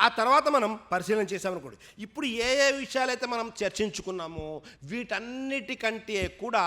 ఆ తర్వాత మనం పరిశీలన చేసామనుకోండి, ఇప్పుడు ఏ ఏ విషయాలైతే మనం చర్చించుకున్నామో వీటన్నిటికంటే కూడా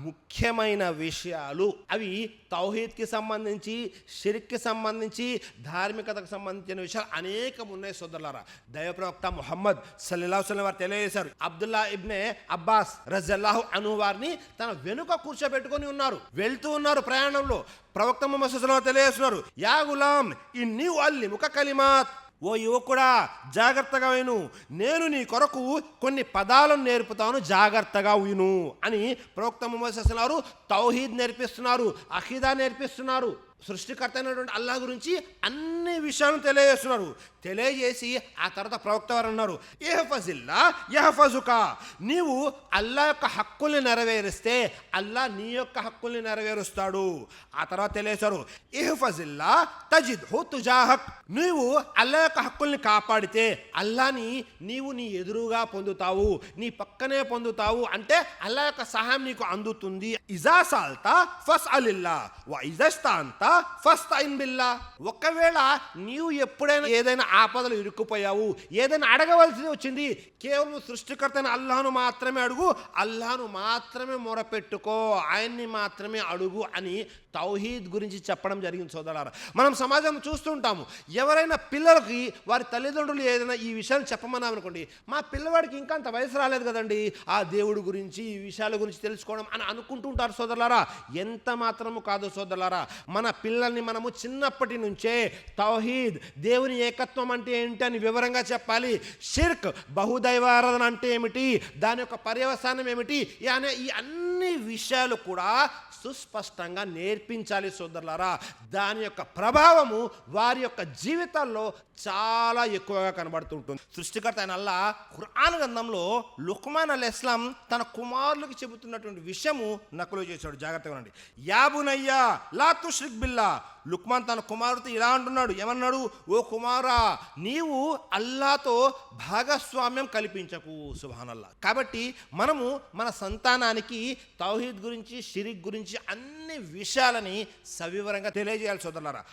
ముఖ్యమైన విషయాలు అవి తౌహీద్కి సంబంధించి, షిర్క్కి సంబంధించి, ధార్మికతకు సంబంధించిన విషయాలు అనేకం ఉన్నాయి సోదరులారా. దైవ ప్రవక్త ముహమ్మద్ సల్లల్లాహు అలైహి వసల్లం వారు తెలియజేశారు. అబ్దుల్లా ఇబ్నే అబ్బాస్ రజల్లాహు అను వారిని తన వెనుక కూర్చోబెట్టుకొని ఉన్నారు, వెళ్తూ ఉన్నారు ప్రయాణంలో. ప్రవక్త ముహమ్మద్ సల్లల్లాహు అలైహి వసల్లం తెలియజేస్తున్నారు, యా గులాం ఇన్నీ అల్లిముక కలిమాత్, ఓ యువకుడా జాగ్రత్తగా విను, నేను నీ కొరకు కొన్ని పదాలను నేర్పుతాను, జాగ్రత్తగా విను అని ప్రవక్త ముహమ్మద్ సల్లల్లాహు అలైహి వసల్లం తౌహీద్ నేర్పిస్తున్నారు, అఖీదా నేర్పిస్తున్నారు. సృష్టికర్త అయినటువంటి అల్లాహ్ గురించి అన్ని విషయాలను తెలియజేస్తున్నారు. తెలియజేసి ఆ తర్వాత ప్రవక్త వారు అన్నారు, ఇహ్ఫజిల్లా యహ్ఫజుకా, నీవు అల్లాహ్ యొక్క హక్కుల్ని నెరవేరిస్తే అల్లాహ్ నీ యొక్క హక్కుల్ని నెరవేరుస్తాడు. ఆ తర్వాత తెలియజేశారు, ఇహ్ఫజిల్లా తజిద్హు తుజాహక్, నీవు అల్లాహ్ యొక్క హక్కుల్ని కాపాడితే అల్లాహ్ని నీవు నీ ఎదురుగా పొందుతావు, నీ పక్కనే పొందుతావు. అంటే అల్లాహ్ యొక్క సహాయం నీకు అందుతుంది. ఇజా సాల్తా ఫస్అలిల్లా వ ఇజస్తాంతా ఫస్తయిన్ బిల్లా, ఒకవేళ నీవు ఎప్పుడైనా ఏదైనా ఆపదలు ఇరుక్కుపోయావు, ఏదైనా అడగవలసి వచ్చింది, కేవలం సృష్టికర్తైన అల్లాహ్ను మాత్రమే అడుగు, అల్లాహ్ను మాత్రమే మొరపెట్టుకో, ఆయన్ని మాత్రమే అడుగు అని తౌహీద్ గురించి చెప్పడం జరిగింది సోదరులారా. మనం సమాజం చూస్తుంటాము, ఎవరైనా పిల్లలకి వారి తల్లిదండ్రులు ఏదైనా ఈ విషయాన్ని చెప్పమన్నామనుకోండి, మా పిల్లవాడికి ఇంకా అంత వయసు రాలేదు కదండి ఆ దేవుడి గురించి ఈ విషయాల గురించి తెలుసుకోవడం అని అనుకుంటుంటారు సోదరులారా. ఎంత మాత్రము కాదు సోదరులారా, మన పిల్లల్ని మనము చిన్నప్పటి నుంచే తౌహీద్, దేవుని ఏకత్వం అంటే ఏంటి అని వివరంగా చెప్పాలి. షిర్క్, బహుదైవారాధన అంటే ఏమిటి, దాని యొక్క పర్యవసానం ఏమిటి అనే ఈ అన్ని విషయాలు కూడా సుస్పష్టంగా నేర్పించాలి సోదరులారా. దాని యొక్క ప్రభావము వారి యొక్క జీవితాల్లో చాలా ఎక్కువగా కనబడుతుంటుంది. సృష్టికర్త అయిన అల్లాహ్ ఖురాన్ గ్రంథంలో లుక్మాన్ అలైహిస్సలాం తన కుమారులకు చెబుతున్నటువంటి విషయము నకులు చేశాడు. జాగ్రత్తగా ఉండండి. యా బునయ్యా లా తుష్రిక్ బిల్లా, లుక్మాన్ తన కుమారుడితో ఇలా అంటున్నాడు, ఏమన్నాడు, ఓ కుమారా నీవు అల్లాతో భాగస్వామ్యం కల్పించకు. సుబ్హానల్లాహ్. కాబట్టి మనము మన సంతానానికి తౌహీద్ గురించి, షిరిక్ గురించి అన్ని విషయాలని సవివరంగా తెలియజేయాలి సోదరులారా.